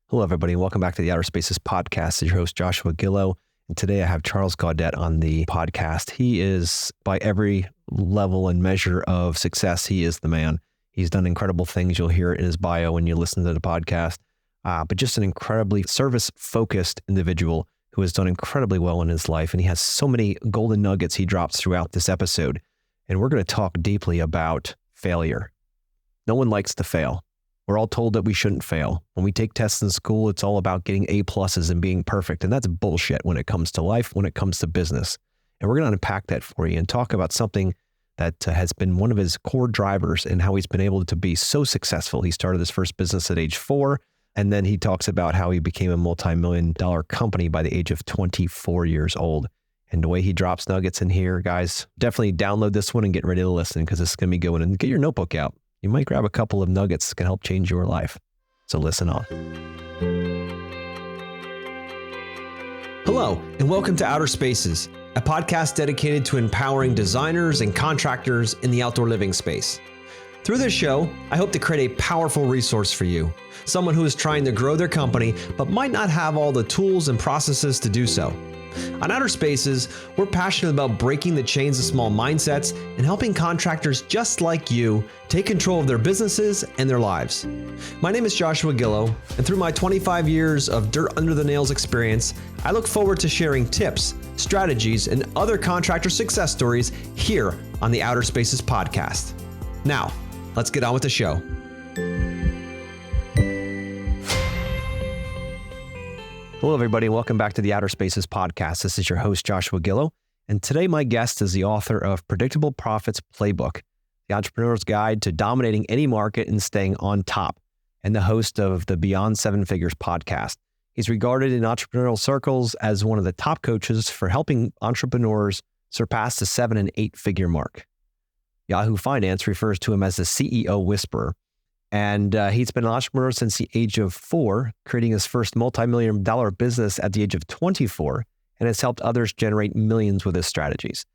Hello, everybody, and welcome back to the Outer Spaces podcast. This is your host, Joshua Gillow. And today I have Charles Gaudette on the podcast. He is, by every level and measure of success, he is the man. He's done incredible things. You'll hear it in his bio when you listen to the podcast. But just an incredibly service-focused individual who has done incredibly well in his life. And he has so many golden nuggets he drops throughout this episode. And we're going to talk deeply about failure. No one likes to fail. We're all told that we shouldn't fail. When we take tests in school, it's all about getting A+ and being perfect. And that's bullshit when it comes to life, when it comes to business. And we're going to unpack that for you and talk about something that has been one of his core drivers and how he's been able to be so successful. He started his first business at age 4. And then he talks about how he became a multi-million-dollar company by the age of 24 years old. And the way he drops nuggets in here, guys, definitely download this one and get ready to listen because it's going to be going. And get your notebook out. You might grab a couple of nuggets that can help change your life. So listen on. Hello, and welcome to Outer Spaces, a podcast dedicated to empowering designers and contractors in the outdoor living space. Through this show, I hope to create a powerful resource for you, someone who is trying to grow their company but might not have all the tools and processes to do so. On Outer Spaces, we're passionate about breaking the chains of small mindsets and helping contractors just like you take control of their businesses and their lives. My name is Joshua Gillow, and through my 25 years of dirt under the nails experience, I look forward to sharing tips, strategies, and other contractor success stories here on the Outer Spaces podcast. Now, let's get on with the show. Hello, everybody, and welcome back to the Outer Spaces podcast. This is your host, Joshua Gillow, and today my guest is the author of Predictable Profits Playbook, the entrepreneur's guide to dominating any market and staying on top, and the host of the Beyond Seven Figures podcast. He's regarded in entrepreneurial circles as one of the top coaches for helping entrepreneurs surpass the 7- and 8-figure mark. Yahoo Finance refers to him as the CEO Whisperer. And he's been an entrepreneur since the age of 4, creating his first multi-million-dollar business at the age of 24, and has helped others generate millions with his strategies.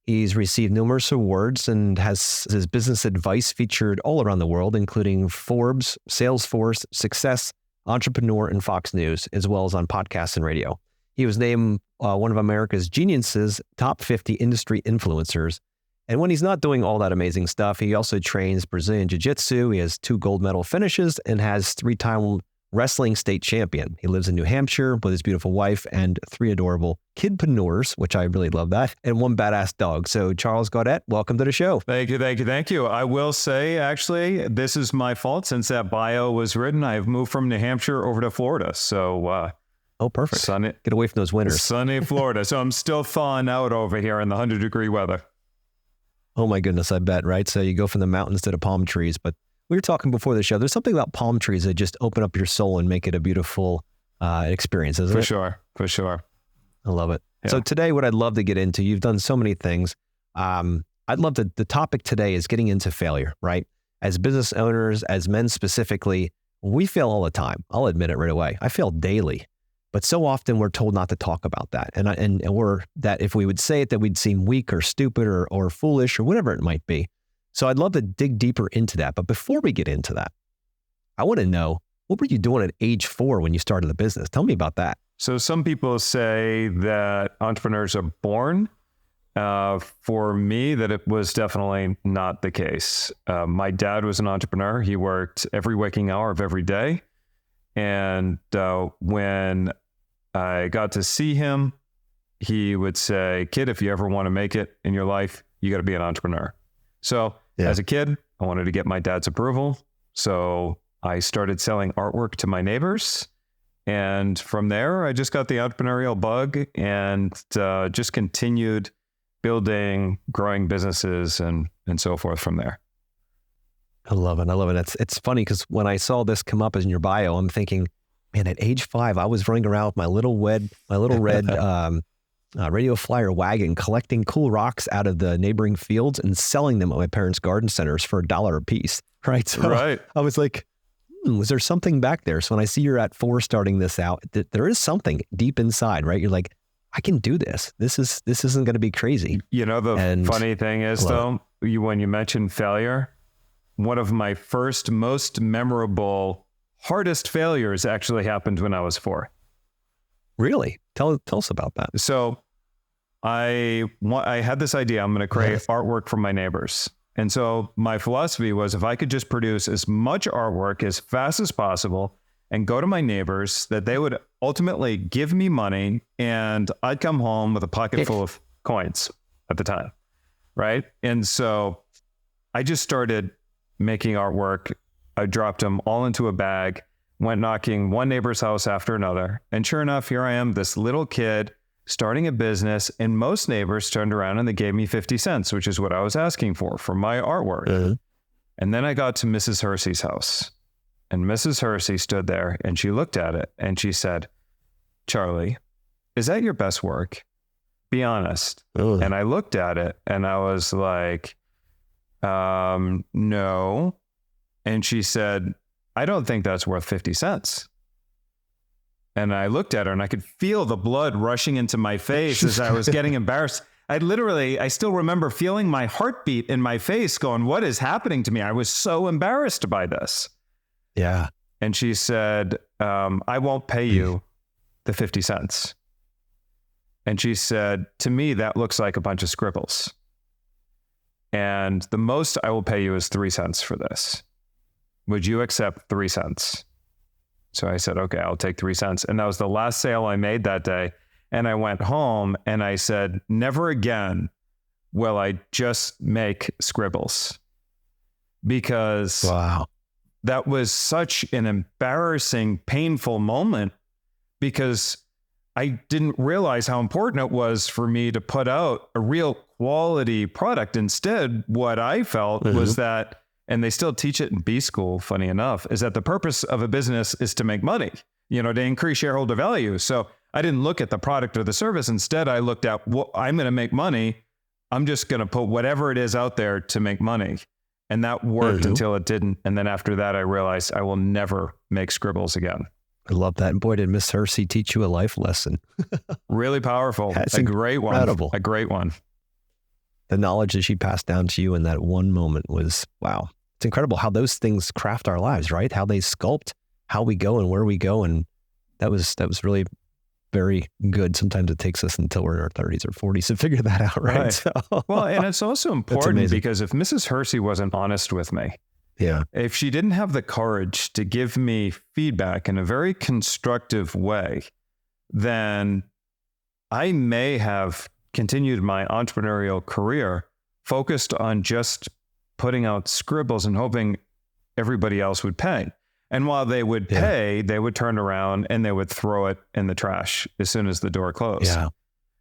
He's received numerous awards and has his business advice featured all around the world, including Forbes, Salesforce, Success, Entrepreneur, and Fox News, as well as on podcasts and radio. He was named one of America's Genius's top 50 industry influencers. And when he's not doing all that amazing stuff, he also trains Brazilian Jiu-Jitsu. He has 2 gold medal finishes and has 3-time wrestling state champion. He lives in New Hampshire with his beautiful wife and 3 adorable kidpreneurs, which I really love that, and 1 badass dog. So Charles Gaudette, welcome to the show. Thank you. I will say, actually, this is my fault. Since that bio was written, I have moved from New Hampshire over to Florida. So, oh, perfect. Sunny, get away from those winters. Sunny Florida. So I'm still thawing out over here in the 100-degree weather. Oh my goodness, I bet, right? So you go from the mountains to the palm trees. But we were talking before the show, there's something about palm trees that just open up your soul and make it a beautiful experience, isn't it? For sure. I love it. Yeah. So today, what I'd love to get into, you've done so many things. I'd love to, the topic today is getting into failure, right? As business owners, as men specifically, we fail all the time. I'll admit it right away. I fail daily. But so often we're told not to talk about that. And we're that if we would say it, that we'd seem weak or stupid or foolish or whatever it might be. So I'd love to dig deeper into that. But before we get into that, I want to know, what were you doing at age 4 when you started the business? Tell me about that. So some people say that entrepreneurs are born. For me, that it was definitely not the case. My dad was an entrepreneur. He worked every waking hour of every day. And when I got to see him, he would say, "Kid, if you ever want to make it in your life, you got to be an entrepreneur." So as a kid, I wanted to get my dad's approval. So I started selling artwork to my neighbors. And from there, I just got the entrepreneurial bug and just continued building, growing businesses and so forth from there. I love it. It's funny because when I saw this come up as in your bio, I'm thinking, man, at age 5, I was running around with my little red radio flyer wagon, collecting cool rocks out of the neighboring fields and selling them at my parents' garden centers for $1 a piece. Right. So right. I was like, was there something back there? So when I see you're at 4 starting this out, there is something deep inside, right? You're like, I can do this. This isn't going to be crazy. You know, funny thing is though, when you mentioned failure, one of my first most memorable hardest failures actually happened when I was 4. Really? Tell us about that. So I had this idea. I'm going to create artwork for my neighbors. And so my philosophy was, if I could just produce as much artwork as fast as possible and go to my neighbors, that they would ultimately give me money, and I'd come home with a pocket full of coins at the time, right? And so I just started making artwork. I dropped them all into a bag, went knocking one neighbor's house after another. And sure enough, here I am, this little kid starting a business, and most neighbors turned around and they gave me 50 cents, which is what I was asking for my artwork. And then I got to Mrs. Hersey's house, and Mrs. Hersey stood there and she looked at it and she said, "Charlie, is that your best work? Be honest." And I looked at it and I was like, no. And she said, "I don't think that's worth 50 cents. And I looked at her and I could feel the blood rushing into my face as I was getting embarrassed. I still remember feeling my heartbeat in my face going, what is happening to me? I was so embarrassed by this. Yeah. And she said, "I won't pay you the 50 cents. And she said, "To me, that looks like a bunch of scribbles. And the most I will pay you is 3 cents for this. Would you accept 3 cents? So I said, "Okay, I'll take 3 cents." And that was the last sale I made that day. And I went home and I said, never again will I just make scribbles. Because that was such an embarrassing, painful moment, because I didn't realize how important it was for me to put out a real quality product. Instead, what I felt was that, and they still teach it in B school, funny enough, is that the purpose of a business is to make money, to increase shareholder value. So I didn't look at the product or the service. Instead, I looked at, I'm going to make money. I'm just going to put whatever it is out there to make money. And that worked until it didn't. And then after that, I realized I will never make scribbles again. I love that. And boy, did Miss Hersey teach you a life lesson. Really powerful. That's a great incredible. One. A great one. The knowledge that she passed down to you in that one moment was, wow. It's incredible how those things craft our lives, right? How they sculpt how we go and where we go. And that was really very good. Sometimes it takes us until we're in our 30s or 40s to figure that out, right? So, well, and it's also important because if Mrs. Hersey wasn't honest with me, if she didn't have the courage to give me feedback in a very constructive way, then I may have continued my entrepreneurial career focused on just putting out scribbles and hoping everybody else would pay. And while they would pay, they would turn around and they would throw it in the trash as soon as the door closed.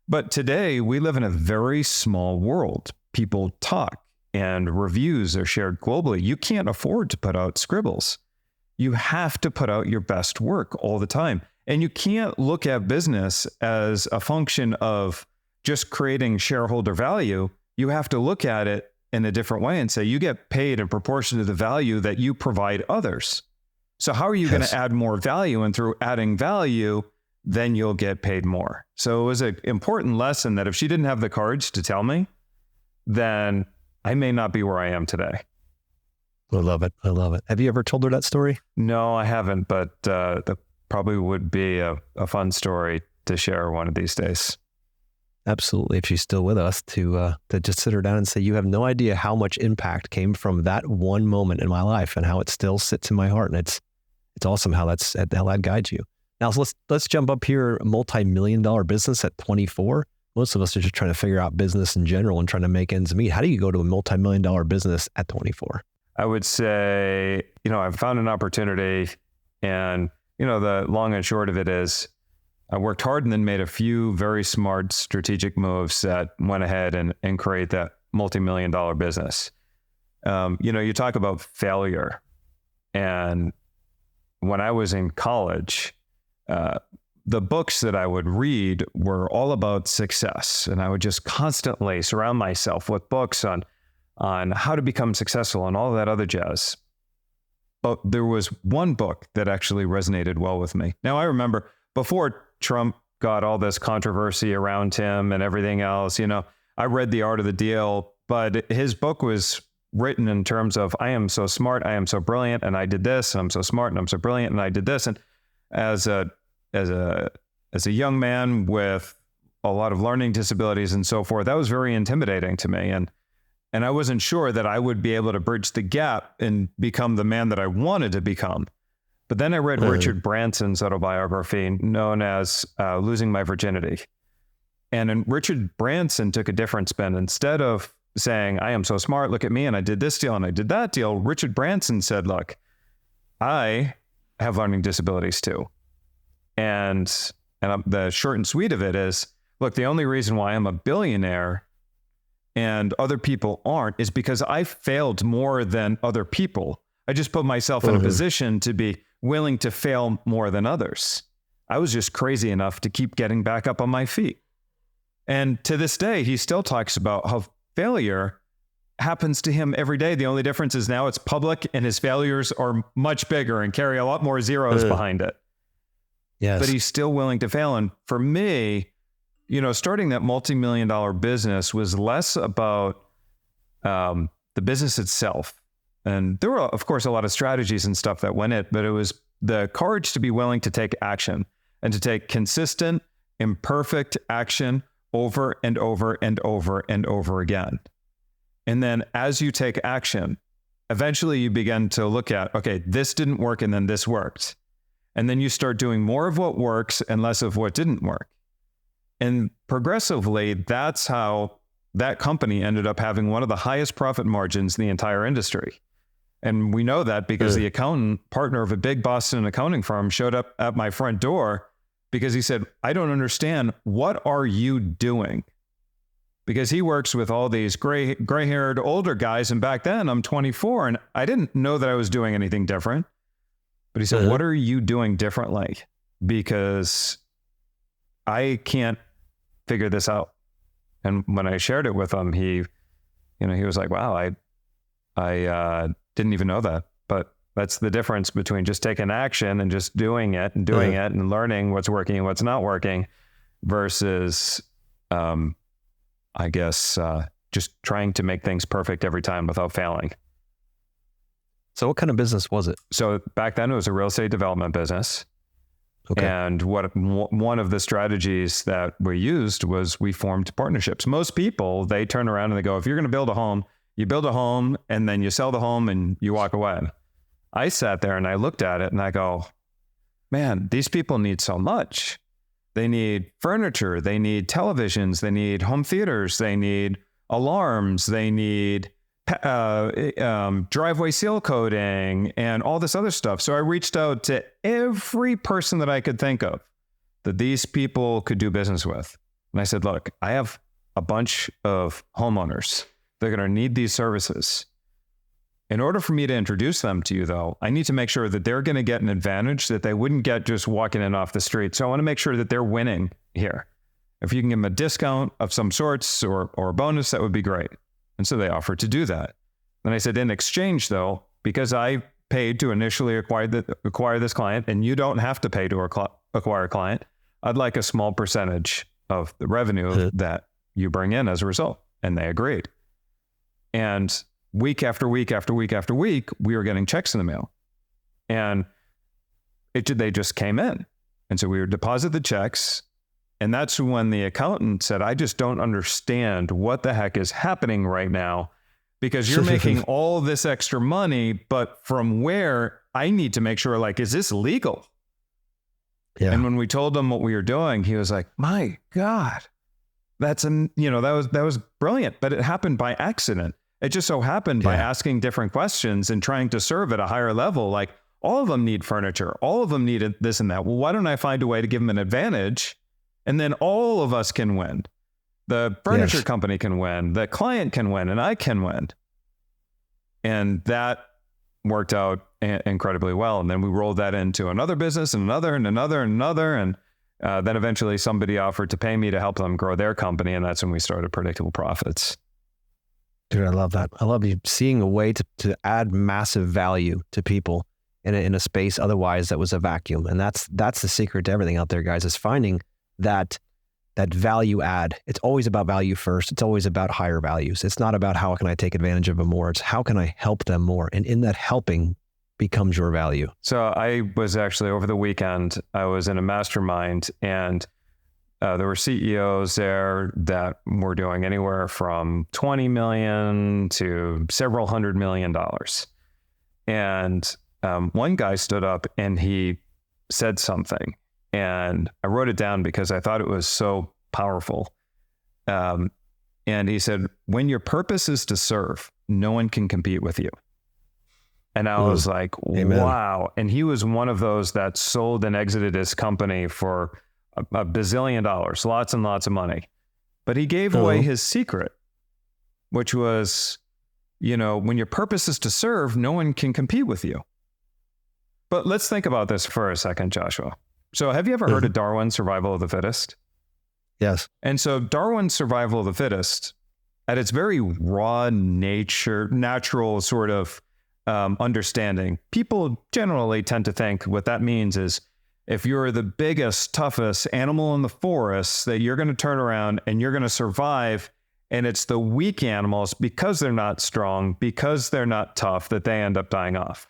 But today we live in a very small world. People talk and reviews are shared globally. You can't afford to put out scribbles. You have to put out your best work all the time. And you can't look at business as a function of just creating shareholder value. You have to look at it in a different way and say, you get paid in proportion to the value that you provide others. So how are you going to add more value? And through adding value, then you'll get paid more. So it was an important lesson that if she didn't have the courage to tell me, then I may not be where I am today. I love it. I love it. Have you ever told her that story? No, I haven't, but that probably would be a fun story to share one of these days. Absolutely. If she's still with us, to just sit her down and say, you have no idea how much impact came from that one moment in my life and how it still sits in my heart. And it's awesome how that guides you. Now, so let's jump up here. A multi-million-dollar business at 24. Most of us are just trying to figure out business in general and trying to make ends meet. How do you go to a multi-million-dollar business at 24? I would say, I've found an opportunity, and, the long and short of it is I worked hard and then made a few very smart strategic moves that went ahead and create that multi-million-dollar business. You talk about failure, and when I was in college, the books that I would read were all about success. And I would just constantly surround myself with books on how to become successful and all of that other jazz. But there was one book that actually resonated well with me. Now, I remember before Trump got all this controversy around him and everything else, I read The Art of the Deal, but his book was written in terms of, I am so smart, I am so brilliant, and I did this, and I'm so smart, and I'm so brilliant, and I did this. And as a young man with a lot of learning disabilities and so forth, that was very intimidating to me. And I wasn't sure that I would be able to bridge the gap and become the man that I wanted to become. But then I read Richard Branson's autobiography known as Losing My Virginity. And Richard Branson took a different spin. Instead of saying, I am so smart, look at me, and I did this deal and I did that deal, Richard Branson said, look, I have learning disabilities too. And the short and sweet of it is, look, the only reason why I'm a billionaire and other people aren't is because I failed more than other people. I just put myself in a position to be willing to fail more than others. I was just crazy enough to keep getting back up on my feet. And to this day, he still talks about how failure happens to him every day. The only difference is now it's public and his failures are much bigger and carry a lot more zeros behind it. Yes. But he's still willing to fail. And for me, starting that multi-million-dollar business was less about the business itself. And there were, of course, a lot of strategies and stuff that went it, but it was the courage to be willing to take action and to take consistent, imperfect action over and over and over and over again. And then as you take action, eventually you begin to look at, okay, this didn't work and then this worked. And then you start doing more of what works and less of what didn't work. And progressively, that's how that company ended up having one of the highest profit margins in the entire industry. And we know that because the accountant partner of a big Boston accounting firm showed up at my front door because he said, I don't understand. What are you doing? Because he works with all these gray-haired older guys. And back then I'm 24 and I didn't know that I was doing anything different. But he said, what are you doing differently? Because I can't figure this out. And when I shared it with him, he was like, wow, I didn't even know that. But that's the difference between just taking action and just doing it and doing it and learning what's working and what's not working versus, just trying to make things perfect every time without failing. So what kind of business was it? So back then it was a real estate development business. Okay. And one of the strategies that we used was we formed partnerships. Most people, they turn around and they go, if you're going to build a home, you build a home and then you sell the home and you walk away. I sat there and I looked at it and I go, man, these people need so much. They need furniture. They need televisions. They need home theaters. They need alarms. They need driveway seal coating and all this other stuff. So I reached out to every person that I could think of that these people could do business with. And I said, look, I have a bunch of homeowners. They're going to need these services. In order for me to introduce them to you, though, I need to make sure that they're going to get an advantage that they wouldn't get just walking in off the street. So I want to make sure that they're winning here. If you can give them a discount of some sorts or a bonus, that would be great. And so they offered to do that. Then I said, in exchange, though, because I paid to initially acquire this client, and you don't have to pay to acquire a client, I'd like a small percentage of the revenue that you bring in as a result. And they agreed. And week after week after week after week, we were getting checks in the mail. And they just came in. And so we would deposit the checks. And that's when the accountant said, I just don't understand what the heck is happening right now, because you're making all this extra money, but from where? I need to make sure, is this legal? Yeah. And when we told him what we were doing, he was like, my God, that was brilliant, but it happened by accident. It just so happened by asking different questions and trying to serve at a higher level. Like, all of them need furniture. All of them needed this and that. Well, why don't I find a way to give them an advantage? And then all of us can win. The furniture company can win. The client can win, and I can win. And that worked out incredibly well. And then we rolled that into another business and another and another and another. And then eventually somebody offered to pay me to help them grow their company. And that's when we started Predictable Profits. Dude, I love that. I love you seeing a way to add massive value to people in a space otherwise that was a vacuum. And that's the secret to everything out there, guys, is finding that that value add. It's always about value first. It's always about higher values. It's not about how can I take advantage of them more. It's how can I help them more? And in that helping becomes your value. So I was actually over the weekend, I was in a mastermind, and there were CEOs there that were doing anywhere from 20 million to several $100 million. And one guy stood up and he said something, and I wrote it down because I thought it was so powerful. And he said, when your purpose is to serve, no one can compete with you. And I was like, Amen. wow. And he was one of those that sold and exited his company for a bazillion dollars, lots and lots of money. But he gave away his secret, which was, when your purpose is to serve, no one can compete with you. But let's think about this for a second, Joshua. So have you ever heard of Darwin's survival of the fittest? Yes. And so Darwin's survival of the fittest, at its very raw natural sort of understanding, people generally tend to think what that means is if you're the biggest, toughest animal in the forest, that you're going to turn around and you're going to survive. And it's the weak animals, because they're not strong, because they're not tough, that they end up dying off.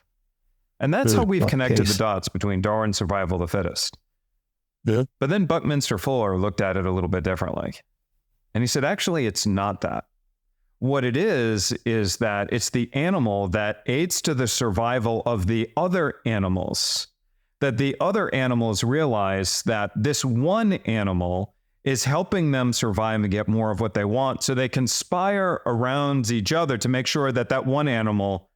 And that's how we've connected the dots between Darwin's survival of the fittest. Yeah. But then Buckminster Fuller looked at it a little bit differently. And he said, actually, it's not that. What it is that it's the animal that aids to the survival of the other animals, that the other animals realize that this one animal is helping them survive and get more of what they want, so they conspire around each other to make sure that that one animal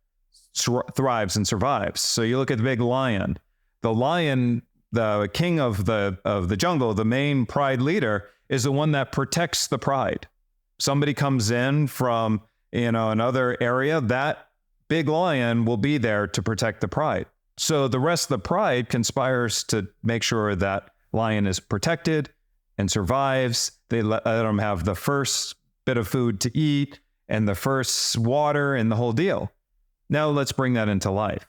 thrives and survives. So you look at the big lion. The lion, the king of the jungle, the main pride leader, is the one that protects the pride. Somebody comes in from, another area, that big lion will be there to protect the pride. So the rest of the pride conspires to make sure that lion is protected and survives. They let them have the first bit of food to eat and the first water and the whole deal. Now let's bring that into life.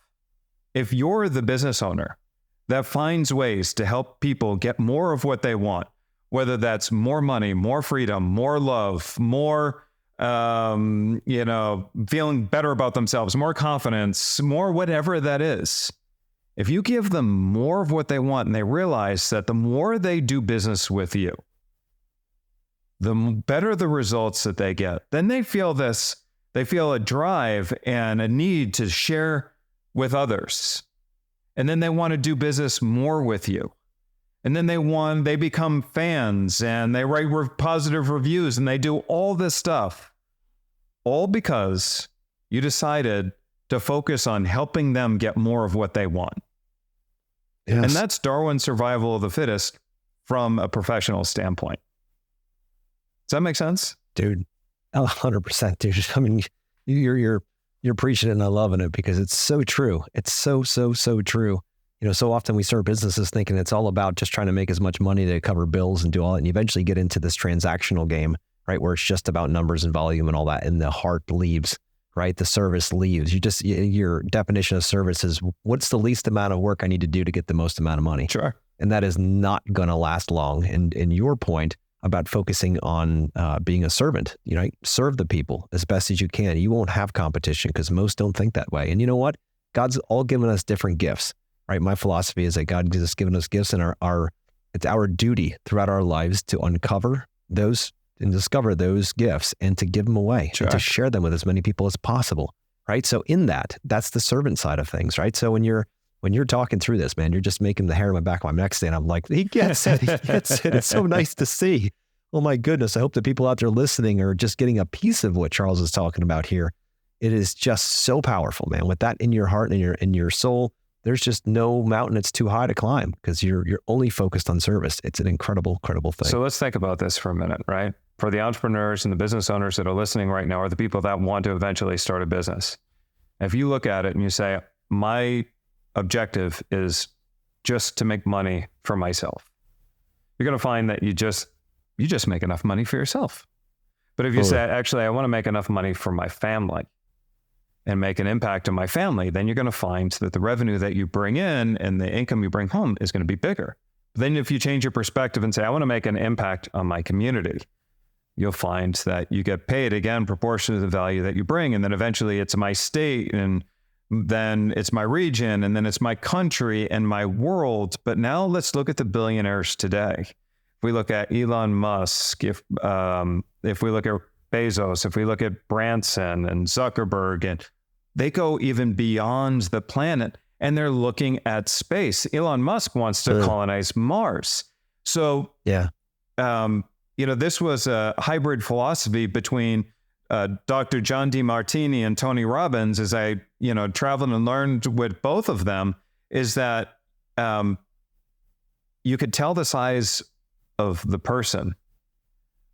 If you're the business owner that finds ways to help people get more of what they want, whether that's more money, more freedom, more love, more, feeling better about themselves, more confidence, more whatever that is. If you give them more of what they want and they realize that the more they do business with you, the better the results that they get, then they feel a drive and a need to share with others. And then they want to do business more with you. And then they become fans and they write positive reviews and they do all this stuff, all because you decided to focus on helping them get more of what they want. Yes. And that's Darwin's survival of the fittest from a professional standpoint. Does that make sense? Dude, 100%, dude. I mean, you're preaching it and I'm loving it because it's so true. It's so true. So often we start businesses thinking it's all about just trying to make as much money to cover bills and do all that. And you eventually get into this transactional game, right? Where it's just about numbers and volume and all that. And the heart leaves, right? The service leaves. Your definition of service is what's the least amount of work I need to do to get the most amount of money. Sure. And that is not going to last long. And your point about focusing on being a servant, serve the people as best as you can. You won't have competition because most don't think that way. And you know what? God's all given us different gifts. Right. My philosophy is that God has given us gifts, and it's our duty throughout our lives to uncover those and discover those gifts and to give them away, sure, and to share them with as many people as possible. Right. So that's the servant side of things. Right. So when you're talking through this, man, you're just making the hair on my back of my neck stand. I'm like, he gets it. He gets it. It's so nice to see. Oh my goodness. I hope the people out there listening are just getting a piece of what Charles is talking about here. It is just so powerful, man. With that in your heart and in your soul, there's just no mountain that's too high to climb because you're only focused on service. It's an incredible thing. So let's think about this for a minute, right? For the entrepreneurs and the business owners that are listening right now, are the people that want to eventually start a business. If you look at it and you say, my objective is just to make money for myself, you're going to find that you just make enough money for yourself. But if you say, actually, I want to make enough money for my family and make an impact on my family, then you're going to find that the revenue that you bring in and the income you bring home is going to be bigger. Then if you change your perspective and say, I want to make an impact on my community, you'll find that you get paid again proportionate to the value that you bring. And then eventually it's my state, and then it's my region, and then it's my country and my world. But now let's look at the billionaires today. If we look at Elon Musk, if we look at Bezos, if we look at Branson and Zuckerberg, and they go even beyond the planet, and they're looking at space. Elon Musk wants to colonize Mars. So, this was a hybrid philosophy between Dr. John DeMartini and Tony Robbins. As I, traveled and learned with both of them, is that you could tell the size of the person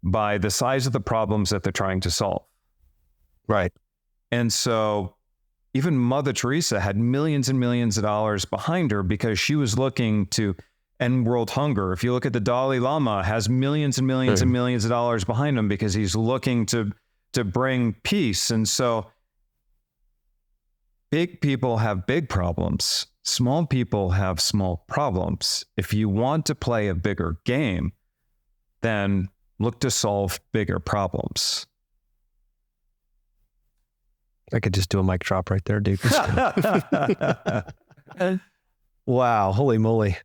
by the size of the problems that they're trying to solve. Right. And so even Mother Teresa had millions and millions of dollars behind her because she was looking to end world hunger. If you look at the Dalai Lama, has millions and millions and millions of dollars behind him because he's looking to bring peace. And so big people have big problems. Small people have small problems. If you want to play a bigger game, then look to solve bigger problems. I could just do a mic drop right there, dude. Wow, holy moly.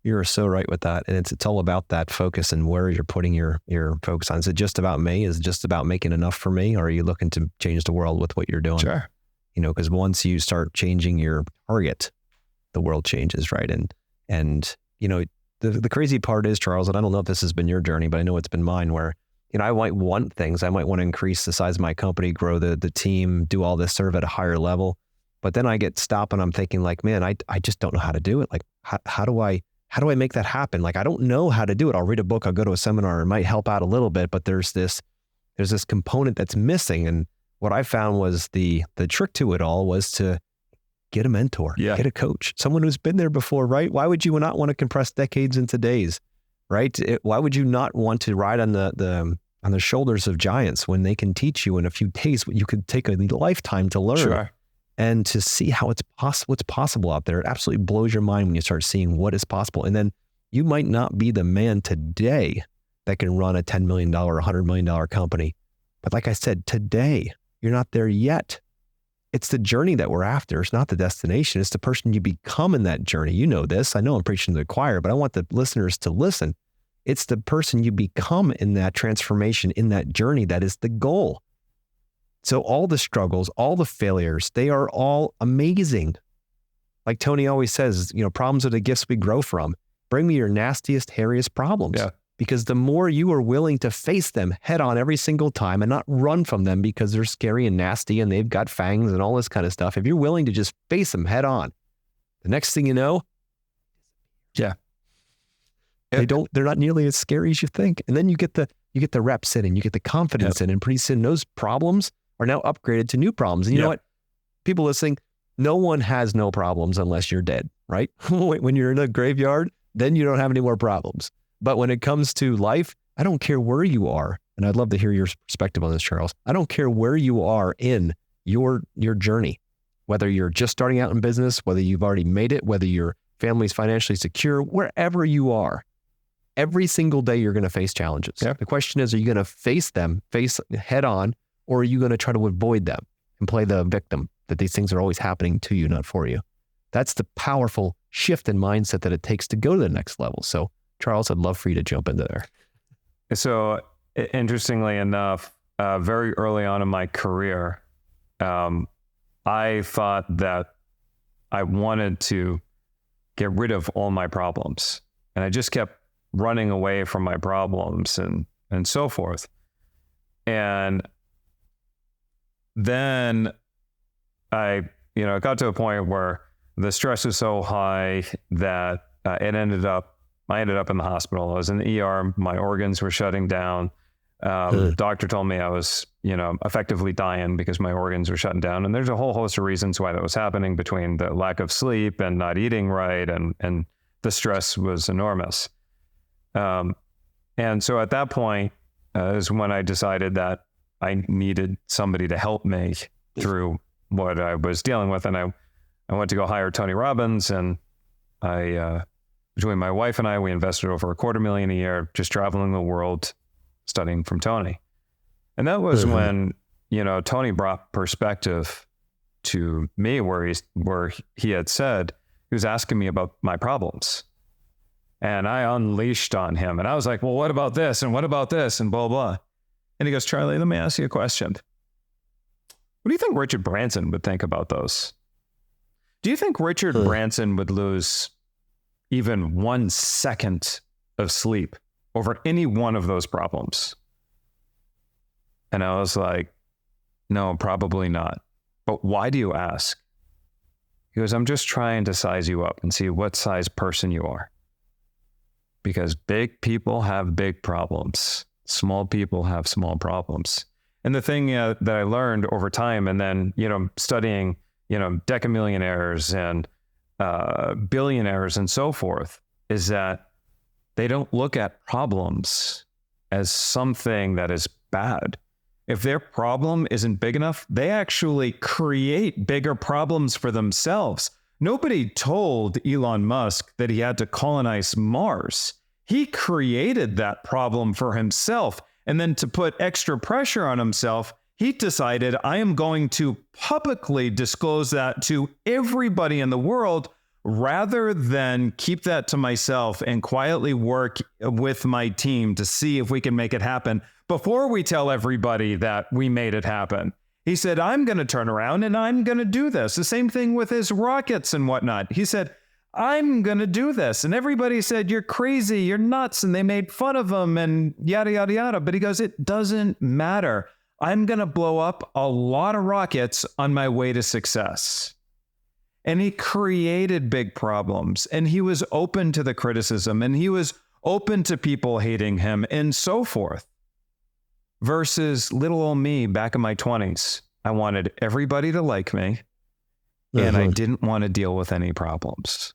You're so right with that. And it's all about that focus and where you're putting your focus on. Is it just about me? Is it just about making enough for me? Or are you looking to change the world with what you're doing? Sure. Because once you start changing your target, the world changes, right? And the crazy part is, Charles, and I don't know if this has been your journey, but I know it's been mine, where I might want things. I might want to increase the size of my company, grow the team, do all this, serve at a higher level. But then I get stopped and I'm thinking like, man, I just don't know how to do it. Like, how do I make that happen? Like, I don't know how to do it. I'll read a book, I'll go to a seminar, it might help out a little bit, but there's this component that's missing. And what I found was the trick to it all was to get a mentor, get a coach, someone who's been there before, right? Why would you not want to compress decades into days, right? Why would you not want to ride on the shoulders of giants when they can teach you in a few days what you could take a lifetime to learn and to see how what's possible out there? It absolutely blows your mind when you start seeing what is possible. And then you might not be the man today that can run a $10 million, $100 million company. But like I said, today, you're not there yet. It's the journey that we're after. It's not the destination. It's the person you become in that journey. You know this. I know I'm preaching to the choir, but I want the listeners to listen. It's the person you become in that transformation, in that journey, that is the goal. So all the struggles, all the failures, they are all amazing. Like Tony always says, problems are the gifts we grow from. Bring me your nastiest, hairiest problems. Yeah. Because the more you are willing to face them head on every single time and not run from them because they're scary and nasty and they've got fangs and all this kind of stuff, if you're willing to just face them head on, the next thing you know, they're not nearly as scary as you think. And then you get the reps in and you get the confidence in, and pretty soon those problems are now upgraded to new problems. And you know what? People listening, no one has no problems unless you're dead, right? When you're in a graveyard, then you don't have any more problems. But when it comes to life, I don't care where you are. And I'd love to hear your perspective on this, Charles. I don't care where you are in your journey, whether you're just starting out in business, whether you've already made it, whether your family's financially secure, wherever you are, every single day you're going to face challenges. Yeah. The question is, are you going to face head on, or are you going to try to avoid them and play the victim, that these things are always happening to you, not for you? That's the powerful shift in mindset that it takes to go to the next level. So Charles, I'd love for you to jump into there. So interestingly enough, very early on in my career, I thought that I wanted to get rid of all my problems. And I just kept running away from my problems and so forth. And then I got to a point where the stress was so high that I ended up in the hospital. I was in the ER. My organs were shutting down. The doctor told me I was, effectively dying because my organs were shutting down. And there's a whole host of reasons why that was happening, between the lack of sleep and not eating right. And the stress was enormous. And so at that point is when I decided that I needed somebody to help me through what I was dealing with. And I went to go hire Tony Robbins, and I between my wife and I, we invested over $250,000 a year, just traveling the world, studying from Tony. And that was when, Tony brought perspective to me where he had said, he was asking me about my problems. And I unleashed on him. And I was like, well, what about this? And what about this? And blah, blah. And he goes, Charlie, let me ask you a question. What do you think Richard Branson would think about those? Do you think Richard Branson would lose even 1 second of sleep over any one of those problems? And I was like, no, probably not. But why do you ask? He goes, I'm just trying to size you up and see what size person you are. Because big people have big problems. Small people have small problems. And the thing that I learned over time, and then, studying, decamillionaires and billionaires and so forth, is that they don't look at problems as something that is bad. If their problem isn't big enough, they actually create bigger problems for themselves. Nobody told Elon Musk that he had to colonize Mars. He created that problem for himself. And then to put extra pressure on himself, he decided, I am going to publicly disclose that to everybody in the world rather than keep that to myself and quietly work with my team to see if we can make it happen before we tell everybody that we made it happen. He said, I'm going to turn around and I'm going to do this. The same thing with his rockets and whatnot. He said, I'm going to do this. And everybody said, you're crazy, you're nuts. And they made fun of him and yada, yada, yada. But he goes, it doesn't matter. I'm going to blow up a lot of rockets on my way to success. And he created big problems, and he was open to the criticism, and he was open to people hating him and so forth. Versus little old me back in my 20s. I wanted everybody to like me, and I didn't want to deal with any problems.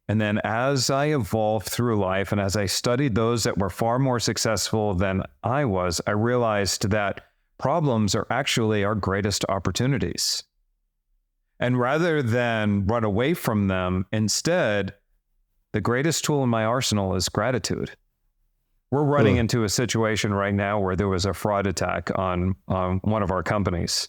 And then as I evolved through life and as I studied those that were far more successful than I was, I realized that problems are actually our greatest opportunities. And rather than run away from them, instead, the greatest tool in my arsenal is gratitude. We're running into a situation right now where there was a fraud attack on one of our companies.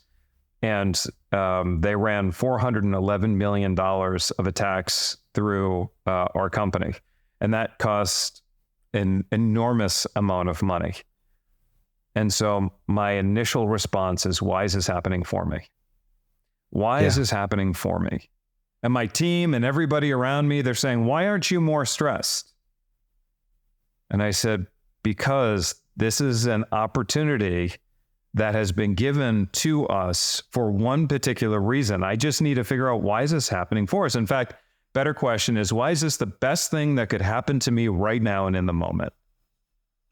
And they ran $411 million of attacks through our company. And that cost an enormous amount of money. And so my initial response is, why is this happening for me? Why is this happening for me? And my team and everybody around me, they're saying, why aren't you more stressed? And I said, because this is an opportunity that has been given to us for one particular reason. I just need to figure out, why is this happening for us? In fact, better question is, why is this the best thing that could happen to me right now and in the moment?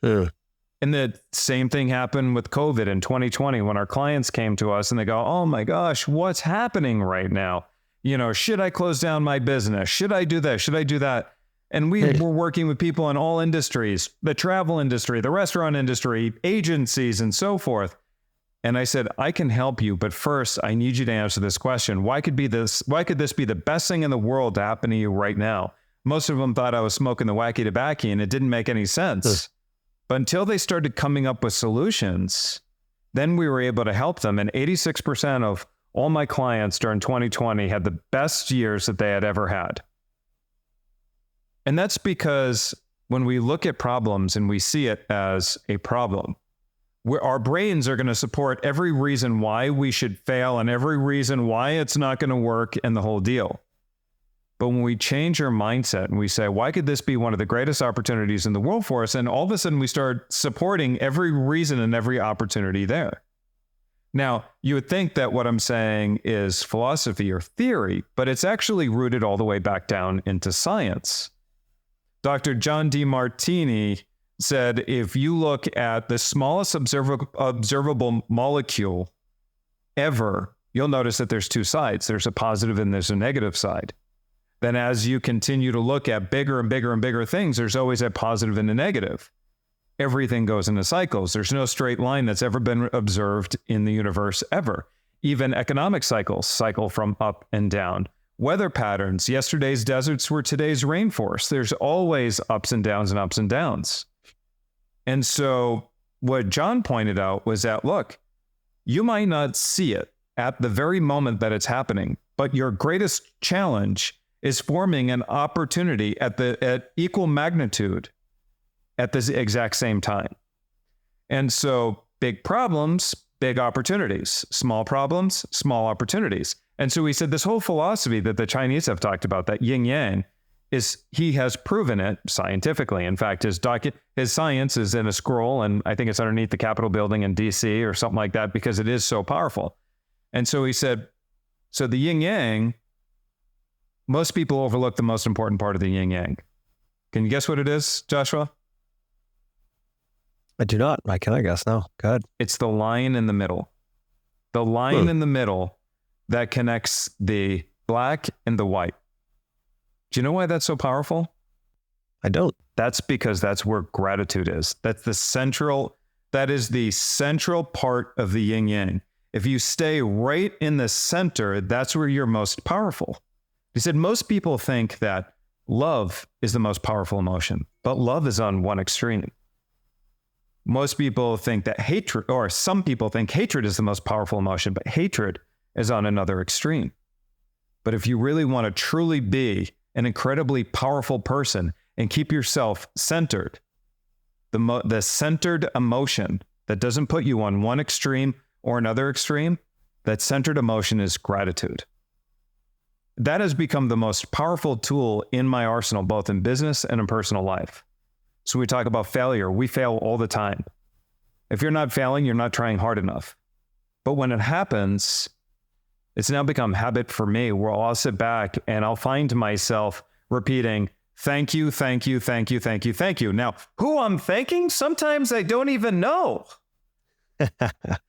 And the same thing happened with COVID in 2020 when our clients came to us and they go, oh my gosh, what's happening right now? Should I close down my business? Should I do this? Should I do that? And we were working with people in all industries, the travel industry, the restaurant industry, agencies, and so forth. And I said, I can help you, but first I need you to answer this question. Why could this be the best thing in the world to happen to you right now? Most of them thought I was smoking the wacky tobacco, and it didn't make any sense. But until they started coming up with solutions, then we were able to help them. And 86% of all my clients during 2020 had the best years that they had ever had. And that's because when we look at problems and we see it as a problem, our brains are going to support every reason why we should fail and every reason why it's not going to work and the whole deal. But when we change our mindset and we say, why could this be one of the greatest opportunities in the world for us? And all of a sudden we start supporting every reason and every opportunity there. Now, you would think that what I'm saying is philosophy or theory, but it's actually rooted all the way back down into science. Dr. John DeMartini said, if you look at the smallest observable molecule ever, you'll notice that there's two sides. There's a positive and there's a negative side. Then as you continue to look at bigger and bigger and bigger things, there's always a positive and a negative. Everything goes into cycles. There's no straight line that's ever been observed in the universe ever. Even economic cycles cycle from up and down. weather patterns. Yesterday's deserts were today's rainforest. There's always ups and downs and ups and downs. And so what John pointed out was that, look, you might not see it at the very moment that it's happening, but your greatest challenge is forming an opportunity at equal magnitude at the exact same time. And so big problems, big opportunities, small problems, small opportunities. And so we said this whole philosophy that the Chinese have talked about, that yin yang, is he has proven it scientifically. In fact, his science is in a scroll, and I think it's underneath the Capitol building in DC or something like that, because it is so powerful. And so he said, so the yin yang, most people overlook the most important part of the yin yang. Can you guess what it is, Joshua? I do not. Can I guess? No. Go ahead. It's the line in the middle. The line in the middle that connects the black and the white. Do you know why that's so powerful? I don't. That's because that's where gratitude is. That is the central part of the yin yang. If you stay right in the center, that's where you're most powerful. He said most people think that love is the most powerful emotion, but love is on one extreme. Most people think that hatred, or some people think hatred is the most powerful emotion, but hatred is on another extreme. But if you really want to truly be an incredibly powerful person and keep yourself centered, the centered emotion that doesn't put you on one extreme or another extreme, that centered emotion is gratitude. That has become the most powerful tool in my arsenal, both in business and in personal life. So we talk about failure. We fail all the time. If you're not failing, you're not trying hard enough. But when it happens, it's now become habit for me, where I'll sit back and I'll find myself repeating, thank you, thank you, thank you, thank you, thank you. Now, who I'm thanking, sometimes I don't even know.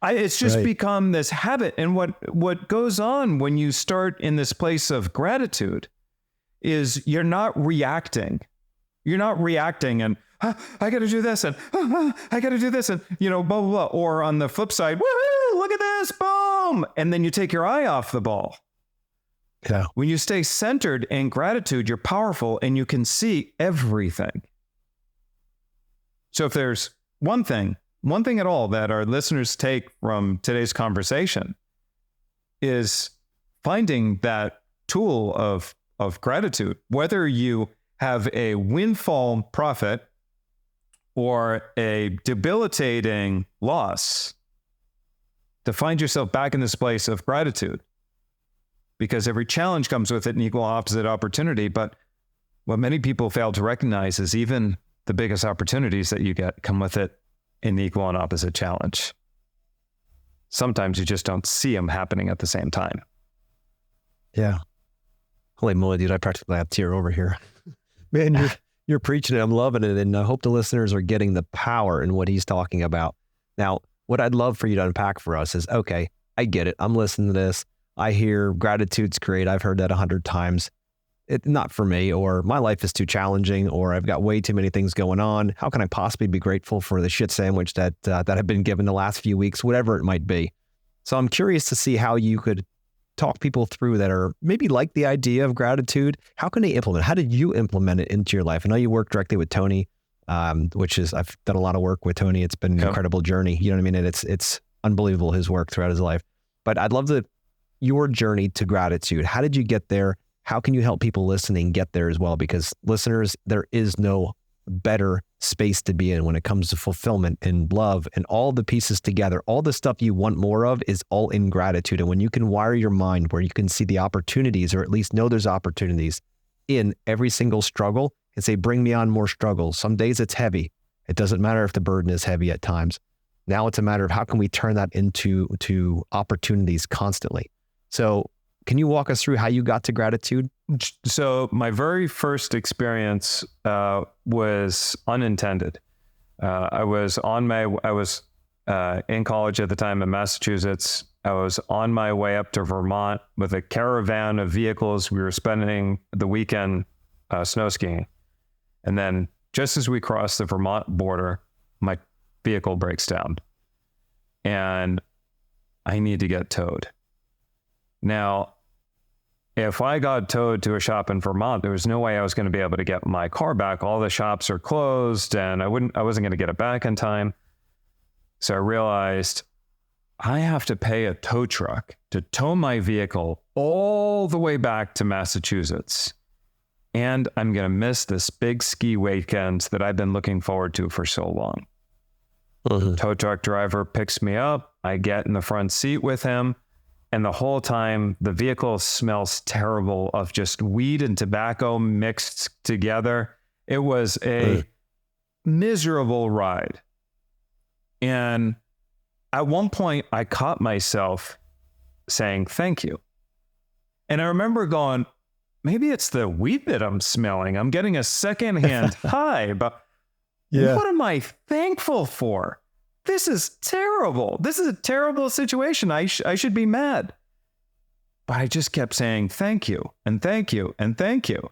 It's just become this habit. And what goes on when you start in this place of gratitude is you're not reacting. You're not reacting and, I got to do this, and I got to do this, and, blah, blah, blah. Or on the flip side, woohoo, look at this, boom. And then you take your eye off the ball. Yeah. When you stay centered in gratitude, you're powerful and you can see everything. So if there's one thing at all that our listeners take from today's conversation, is finding that tool of gratitude, whether you have a windfall profit or a debilitating loss, to find yourself back in this place of gratitude. Because every challenge comes with it an equal opposite opportunity. But what many people fail to recognize is even the biggest opportunities that you get come with it an equal and opposite challenge. Sometimes you just don't see them happening at the same time. Yeah. Holy moly, dude, I practically have a tear over here. Man, you're preaching it. I'm loving it. And I hope the listeners are getting the power in what he's talking about. Now, what I'd love for you to unpack for us is, okay, I get it. I'm listening to this. I hear gratitude's great. I've heard that 100 times. It's not for me, or my life is too challenging, or I've got way too many things going on. How can I possibly be grateful for the shit sandwich that I've been given the last few weeks, whatever it might be? So I'm curious to see how you could talk people through that are maybe like the idea of gratitude. How can they implement? How did you implement it into your life? I know you work directly with Tony, which is, I've done a lot of work with Tony. It's been an incredible journey. You know what I mean? And it's unbelievable, his work throughout his life. But I'd love your journey to gratitude. How did you get there? How can you help people listening get there as well? Because listeners, there is no better space to be in when it comes to fulfillment and love and all the pieces together. All the stuff you want more of is all in gratitude. And when you can wire your mind where you can see the opportunities, or at least know there's opportunities in every single struggle, and say, bring me on more struggles. Some days it's heavy. It doesn't matter if the burden is heavy at times. Now it's a matter of how can we turn that into opportunities constantly. So can you walk us through how you got to gratitude? So my very first experience was unintended. I was in college at the time in Massachusetts. I was on my way up to Vermont with a caravan of vehicles. We were spending the weekend snow skiing. And then just as we crossed the Vermont border, my vehicle breaks down and I need to get towed. Now, if I got towed to a shop in Vermont, there was no way I was going to be able to get my car back. All the shops are closed and I wasn't going to get it back in time. So I realized I have to pay a tow truck to tow my vehicle all the way back to Massachusetts. And I'm going to miss this big ski weekend that I've been looking forward to for so long. The tow truck driver picks me up. I get in the front seat with him. And the whole time, the vehicle smells terrible of just weed and tobacco mixed together. It was a miserable ride. And at one point, I caught myself saying, thank you. And I remember going, maybe it's the weed that I'm smelling. I'm getting a secondhand high, but what am I thankful for? This is terrible. This is a terrible situation. I should be mad. But I just kept saying, thank you, and thank you, and thank you.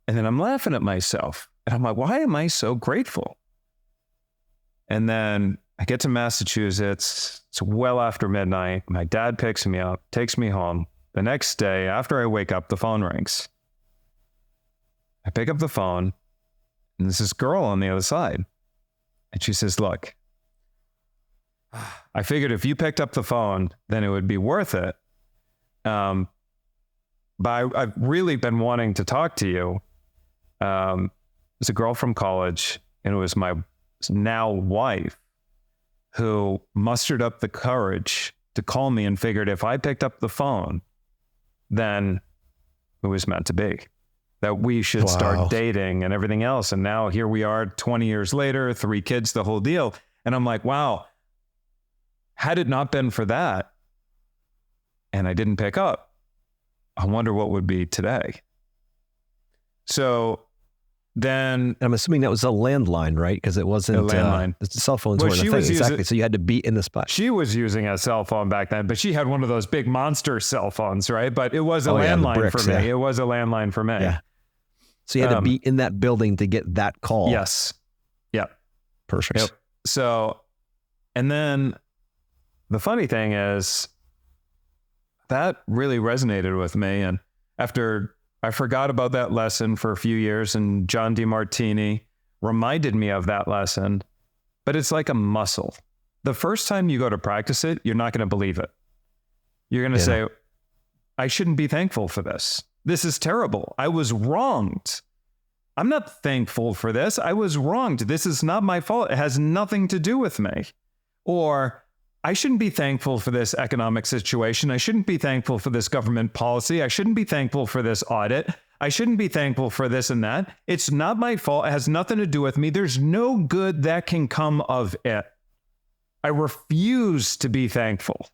And then I'm laughing at myself. And I'm like, why am I so grateful? And then I get to Massachusetts. It's well after midnight. My dad picks me up, takes me home. The next day, after I wake up, the phone rings. I pick up the phone, and there's this girl on the other side. And she says, look, I figured if you picked up the phone, then it would be worth it. But I've really been wanting to talk to you. It's a girl from college, and it was my now wife who mustered up the courage to call me and figured if I picked up the phone, then it was meant to be. That we should start dating and everything else. And now here we are 20 years later, 3 kids, the whole deal. And I'm like, wow, had it not been for that, and I didn't pick up, I wonder what would be today. So then... I'm assuming that was a landline, right? Because it wasn't... A landline. The cell phones weren't a thing. Exactly. So you had to be in the spot. She was using a cell phone back then, but she had one of those big monster cell phones, right? But it was a landline for me. It was a landline for me. Yeah. So you had to be in that building to get that call. Yes. Yeah. Perfect. Yep. So, and then the funny thing is that really resonated with me. And after I forgot about that lesson for a few years, and John DeMartini reminded me of that lesson, but it's like a muscle. The first time you go to practice it, you're not going to believe it. You're going to say, I shouldn't be thankful for this. This is terrible. I was wronged. I'm not thankful for this. I was wronged. This is not my fault. It has nothing to do with me. Or I shouldn't be thankful for this economic situation. I shouldn't be thankful for this government policy. I shouldn't be thankful for this audit. I shouldn't be thankful for this and that. It's not my fault. It has nothing to do with me. There's no good that can come of it. I refuse to be thankful.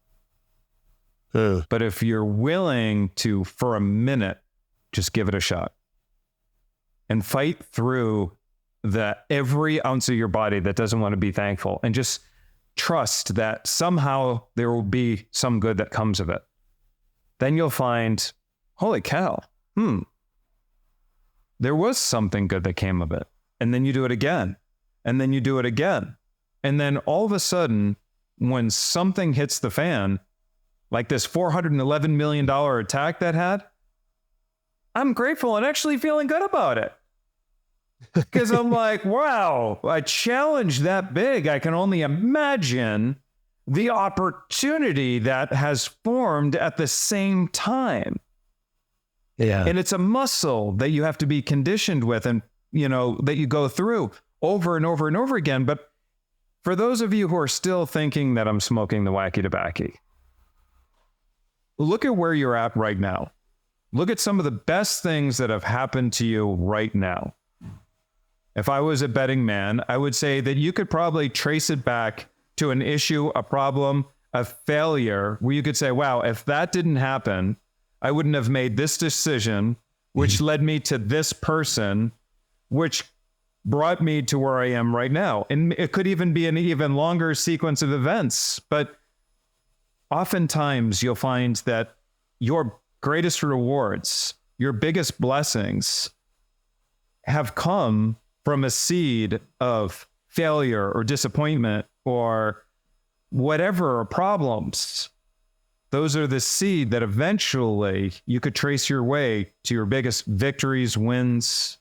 But if you're willing to, for a minute, just give it a shot and fight through every ounce of your body that doesn't want to be thankful, and just trust that somehow there will be some good that comes of it, then you'll find, holy cow, there was something good that came of it. And then you do it again, and then you do it again. And then all of a sudden, when something hits the fan, like this $411 million attack that had, I'm grateful and actually feeling good about it. Because I'm like, wow, a challenge that big, I can only imagine the opportunity that has formed at the same time. Yeah. And it's a muscle that you have to be conditioned with, and, that you go through over and over and over again. But for those of you who are still thinking that I'm smoking the wacky tobacco, look at where you're at right now. Look at some of the best things that have happened to you right now. If I was a betting man, I would say that you could probably trace it back to an issue, a problem, a failure, where you could say, wow, if that didn't happen, I wouldn't have made this decision, which led me to this person, which brought me to where I am right now. And it could even be an even longer sequence of events. But oftentimes you'll find that your greatest rewards, your biggest blessings, have come from a seed of failure or disappointment or whatever, or problems those are the seed that eventually you could trace your way to your biggest victories, wins,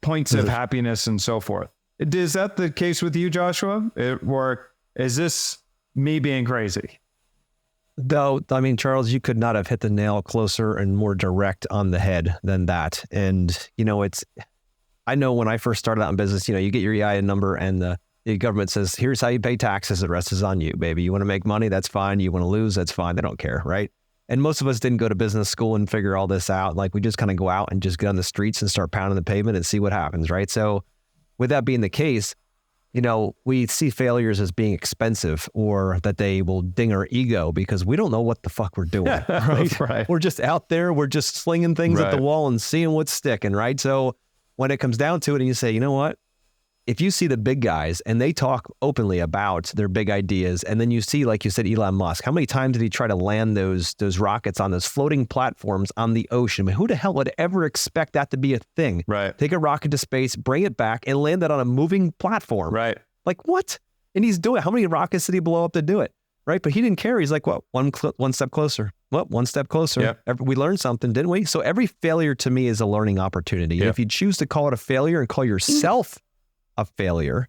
points of happiness, and so forth. Is that the case with you, Joshua? Or is this me being crazy? Though, I mean, Charles, you could not have hit the nail closer and more direct on the head than that. And, I know when I first started out in business, you get your EIN number and the government says, here's how you pay taxes. The rest is on you, baby. You want to make money? That's fine. You want to lose? That's fine. They don't care, right? And most of us didn't go to business school and figure all this out. Like we just kind of go out and just get on the streets and start pounding the pavement and see what happens, right? So with that being the case, we see failures as being expensive or that they will ding our ego because we don't know what the fuck we're doing, right? Right. We're just out there. We're just slinging things at the wall and seeing what's sticking, right? So when it comes down to it and you say, you know what? If you see the big guys and they talk openly about their big ideas, and then you see, like you said, Elon Musk, how many times did he try to land those rockets on those floating platforms on the ocean? I mean, who the hell would ever expect that to be a thing? Right. Take a rocket to space, bring it back, and land it on a moving platform. Right. Like what? And he's doing it. How many rockets did he blow up to do it? Right. But he didn't care. He's like, well, one step closer. Well, one step closer. Yep. We learned something, didn't we? So every failure to me is a learning opportunity. Yep. And if you choose to call it a failure and call yourself a failure,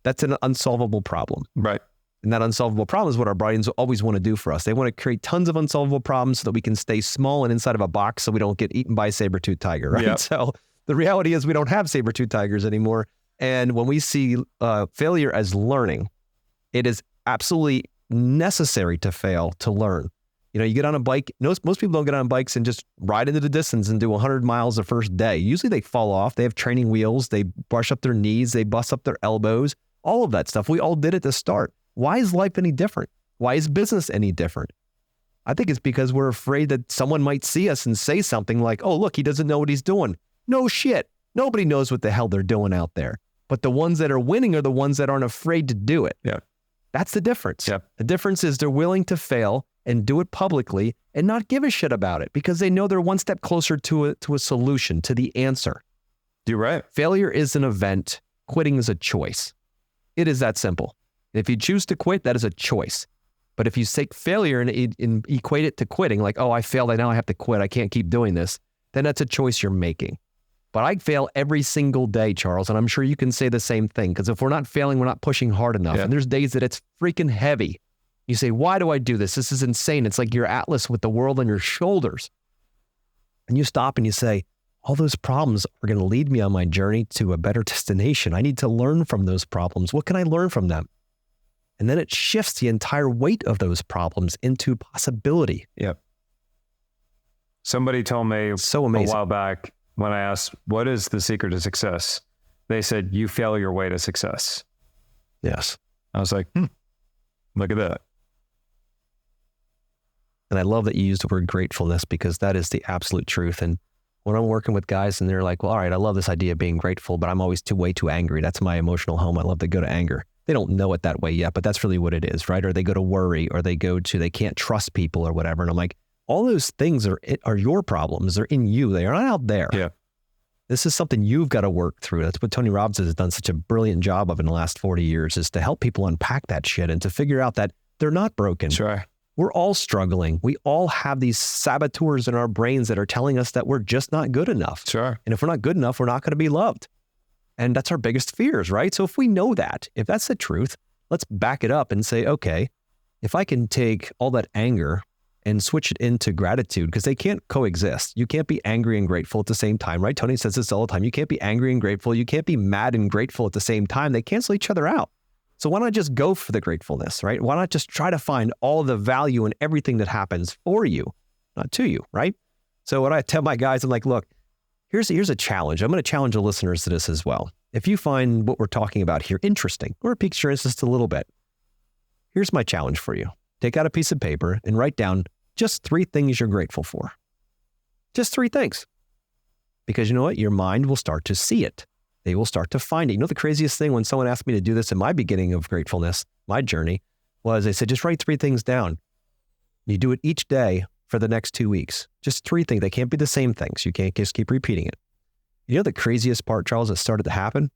that's an unsolvable problem. Right. And that unsolvable problem is what our brains always want to do for us. They want to create tons of unsolvable problems so that we can stay small and inside of a box so we don't get eaten by a saber-toothed tiger, right? Yep. So the reality is we don't have saber-toothed tigers anymore. And when we see failure as learning, it is absolutely necessary to fail to learn. You get on a bike. Most people don't get on bikes and just ride into the distance and do 100 miles the first day. Usually they fall off. They have training wheels. They brush up their knees. They bust up their elbows. All of that stuff. We all did it to start. Why is life any different? Why is business any different? I think it's because we're afraid that someone might see us and say something like, oh, look, he doesn't know what he's doing. No shit. Nobody knows what the hell they're doing out there. But the ones that are winning are the ones that aren't afraid to do it. Yeah. That's the difference. Yeah. The difference is they're willing to fail and do it publicly and not give a shit about it because they know they're one step closer to a solution, to the answer. You're right. Failure is an event. Quitting is a choice. It is that simple. If you choose to quit, that is a choice. But if you take failure and equate it to quitting, like, oh, I failed, now I have to quit, I can't keep doing this, then that's a choice you're making. But I fail every single day, Charles, and I'm sure you can say the same thing, because if we're not failing, we're not pushing hard enough. Yeah. And there's days that it's freaking heavy. You say, why do I do this? This is insane. It's like your atlas with the world on your shoulders. And you stop and you say, all those problems are going to lead me on my journey to a better destination. I need to learn from those problems. What can I learn from them? And then it shifts the entire weight of those problems into possibility. Yep. Somebody told me So amazing. a while back when I asked, what is the secret to success? They said, you fail your way to success. Yes. I was like, look at that. And I love that you used the word gratefulness because that is the absolute truth. And when I'm working with guys and they're like, well, all right, I love this idea of being grateful, but I'm always way too angry. That's my emotional home. I love to go to anger. They don't know it that way yet, but that's really what it is, right? Or they go to worry, or they can't trust people or whatever. And I'm like, all those things are your problems. They're in you. They are not out there. Yeah. This is something you've got to work through. That's what Tony Robbins has done such a brilliant job of in the last 40 years, is to help people unpack that shit and to figure out that they're not broken. Sure. We're all struggling. We all have these saboteurs in our brains that are telling us that we're just not good enough. Sure. And if we're not good enough, we're not going to be loved. And that's our biggest fears, right? So if we know that, if that's the truth, let's back it up and say, okay, if I can take all that anger and switch it into gratitude, because they can't coexist. You can't be angry and grateful at the same time, right? Tony says this all the time. You can't be angry and grateful. You can't be mad and grateful at the same time. They cancel each other out. So why not just go for the gratefulness, right? Why not just try to find all the value in everything that happens for you, not to you, right? So what I tell my guys, I'm like, look, here's a challenge. I'm going to challenge the listeners to this as well. If you find what we're talking about here interesting, or it piques your interest a little bit, here's my challenge for you. Take out a piece of paper and write down just 3 things you're grateful for. Just 3 things. Because you know what? Your mind will start to see it. They will start to find it. You know, the craziest thing when someone asked me to do this in my beginning of gratefulness, my journey, was they said, just write 3 things down. You do it each day for the next 2 weeks. Just 3 things. They can't be the same things. You can't just keep repeating it. You know the craziest part, Charles, that started to happen?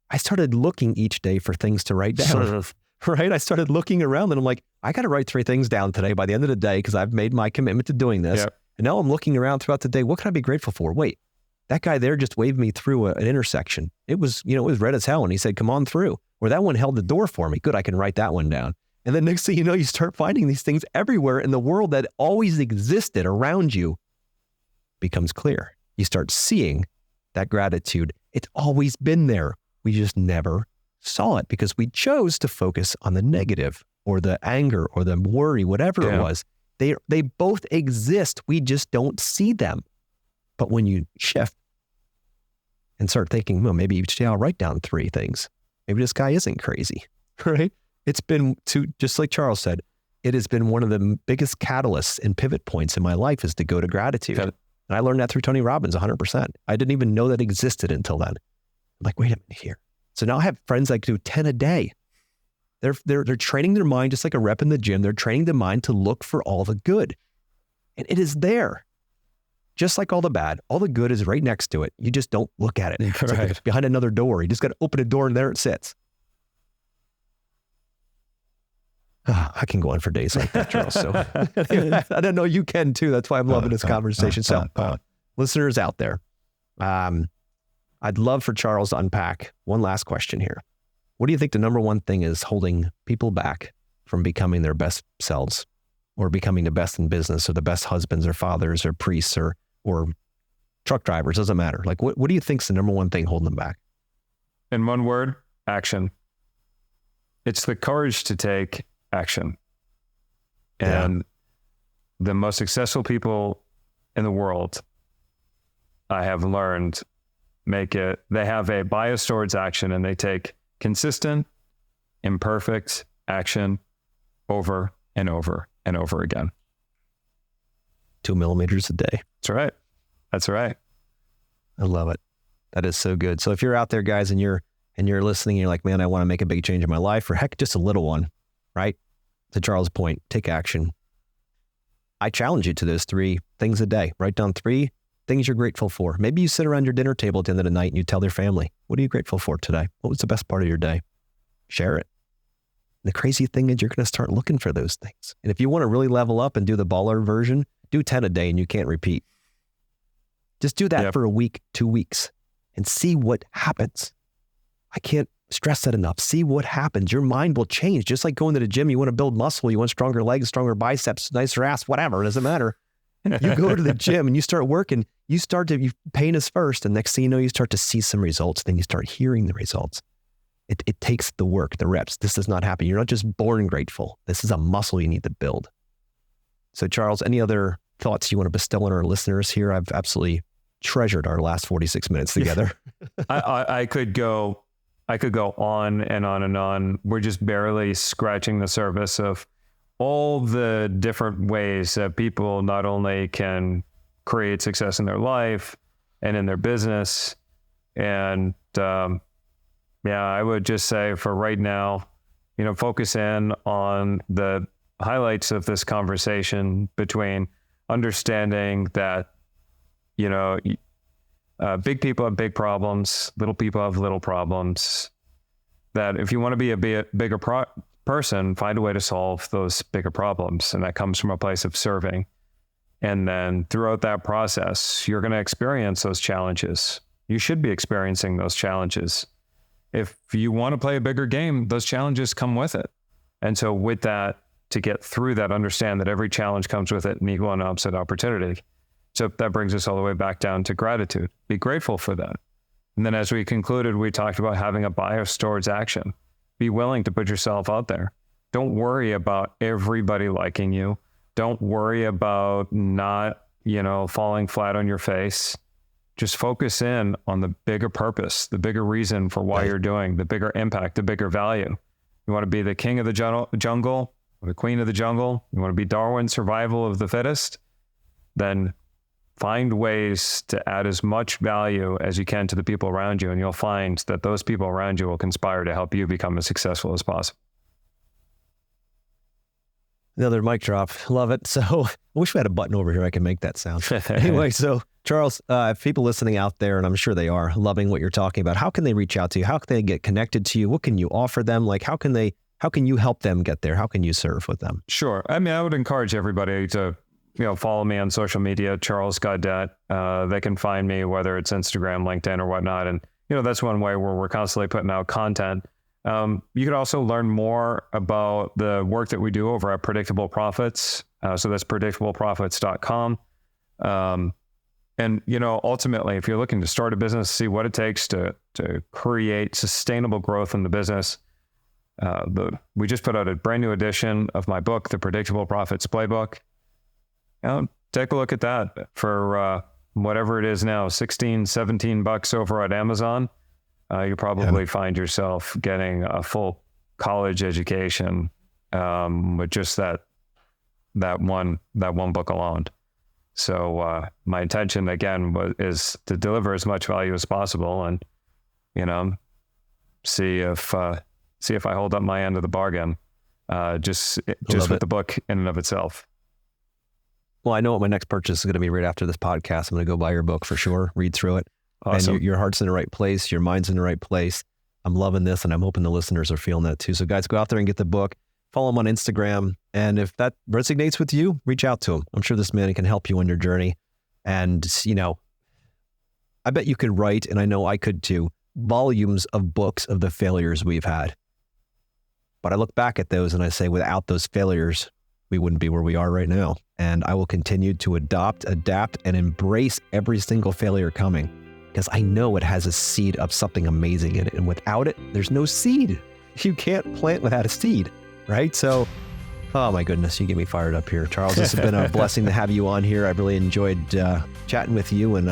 I started looking each day for things to write down. right? I started looking around and I'm like, I got to write 3 things down today by the end of the day because I've made my commitment to doing this. Yep. And now I'm looking around throughout the day. What can I be grateful for? Wait, that guy there just waved me through an intersection. It was, it was red as hell. And he said, come on through. Or that one held the door for me. Good, I can write that one down. And then next thing you know, you start finding these things everywhere in the world that always existed around you becomes clear. You start seeing that gratitude. It's always been there. We just never saw it because we chose to focus on the negative or the anger or the worry, whatever it was. They both exist. We just don't see them. But when you shift and start thinking, well, maybe each day I'll write down 3 things. Maybe this guy isn't crazy, right? It's been, just like Charles said, it has been one of the biggest catalysts and pivot points in my life is to go to gratitude. And I learned that through Tony Robbins 100%. I didn't even know that existed until then. I'm like, wait a minute here. So now I have friends that do 10 a day. They're training their mind just like a rep in the gym. They're training the mind to look for all the good. And it is there. Just like all the bad, all the good is right next to it. You just don't look at it. It's like it's behind another door. You just got to open a door and there it sits. I can go on for days like that, Charles. So I don't know, you can too. That's why I'm loving this conversation. So listeners out there, I'd love for Charles to unpack one last question here. What do you think the number one thing is holding people back from becoming their best selves or becoming the best in business or the best husbands or fathers or priests or truck drivers? Doesn't matter. Like, what do you think is the number one thing holding them back? In one word, action. It's the courage to take action. And the most successful people in the world, I have learned, they have a bias towards action and they take consistent, imperfect action over and over and over again. 2 millimeters a day. That's right. That's right. I love it. That is so good. So if you're out there, guys, and you're listening, and you're like, man, I want to make a big change in my life, or heck, just a little one, right? To Charles' point, take action. I challenge you to those 3 things a day. Write down 3 things you're grateful for. Maybe you sit around your dinner table at the end of the night and you tell your family, what are you grateful for today? What was the best part of your day? Share it. And the crazy thing is you're going to start looking for those things. And if you want to really level up and do the baller version, do 10 a day and you can't repeat. Just do that for a week, 2 weeks, and see what happens. I can't stress that enough. See what happens. Your mind will change. Just like going to the gym, you want to build muscle, you want stronger legs, stronger biceps, nicer ass, whatever. It doesn't matter. You go to the gym and you start working, pain is first. And next thing you know, you start to see some results. Then you start hearing the results. It takes the work, the reps. This does not happen. You're not just born grateful. This is a muscle you need to build. So Charles, any other thoughts you want to bestow on our listeners here? I've absolutely treasured our last 46 minutes together. I could go on and on and on. We're just barely scratching the surface of all the different ways that people not only can create success in their life and in their business. And I would just say for right now, focus in on the highlights of this conversation between understanding that, big people have big problems, little people have little problems, that if you want to be a bigger person, find a way to solve those bigger problems. And that comes from a place of serving. And then throughout that process, you're going to experience those challenges. You should be experiencing those challenges. If you want to play a bigger game, those challenges come with it. And so with that, to get through that, understand that every challenge comes with it an equal and opposite opportunity. So that brings us all the way back down to gratitude. Be grateful for that. And then as we concluded, we talked about having a bias towards action. Be willing to put yourself out there. Don't worry about everybody liking you. Don't worry about not, falling flat on your face. Just focus in on the bigger purpose, the bigger reason for why you're doing, the bigger impact, the bigger value. You want to be the king of the jungle, or the queen of the jungle. You want to be Darwin's survival of the fittest. Then find ways to add as much value as you can to the people around you, and you'll find that those people around you will conspire to help you become as successful as possible. Another mic drop. Love it. So I wish we had a button over here I can make that sound. Anyway, so Charles, if people listening out there, and I'm sure they are, loving what you're talking about, how can they reach out to you? How can they get connected to you? What can you offer them? Like, how can they How can you help them get there? How can you serve with them? Sure. I mean, I would encourage everybody to, follow me on social media, Charles Gaudet. They can find me, whether it's Instagram, LinkedIn, or whatnot. And, that's one way where we're constantly putting out content. You could also learn more about the work that we do over at Predictable Profits. So that's predictableprofits.com. And, ultimately, if you're looking to start a business, see what it takes to create sustainable growth in the business. We just put out a brand new edition of my book, The Predictable Profits Playbook. Take a look at that for whatever it is now, $16-17 over at Amazon. You probably find yourself getting a full college education with just that one book alone. So my intention again is to deliver as much value as possible, and see if I hold up my end of the bargain. Just with the book in and of itself. Well, I know what my next purchase is going to be right after this podcast. I'm going to go buy your book for sure, read through it. Awesome. And your heart's in the right place. Your mind's in the right place. I'm loving this, and I'm hoping the listeners are feeling that too. So guys, go out there and get the book. Follow him on Instagram. And if that resonates with you, reach out to him. I'm sure this man can help you on your journey. And, I bet you could write, and I know I could too, volumes of books of the failures we've had. But I look back at those and I say, without those failures, we wouldn't be where we are right now. And I will continue to adapt, and embrace every single failure coming, because I know it has a seed of something amazing in it. And without it, there's no seed. You can't plant without a seed, right? So, oh my goodness, you get me fired up here. Charles, this has been a blessing to have you on here. I've really enjoyed chatting with you, and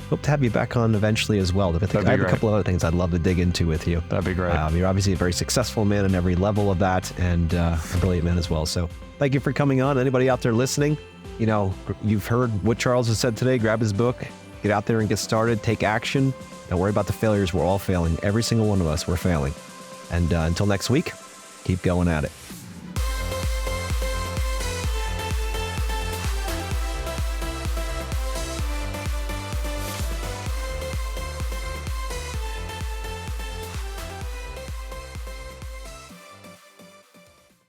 hope to have you back on eventually as well. I think I have a couple of other things I'd love to dig into with you. That'd be great. You're obviously a very successful man in every level of that, and a brilliant man as well. So thank you for coming on. Anybody out there listening, you've heard what Charles has said today. Grab his book, get out there and get started, take action. Don't worry about the failures. We're all failing. Every single one of us, we're failing. And until next week, keep going at it.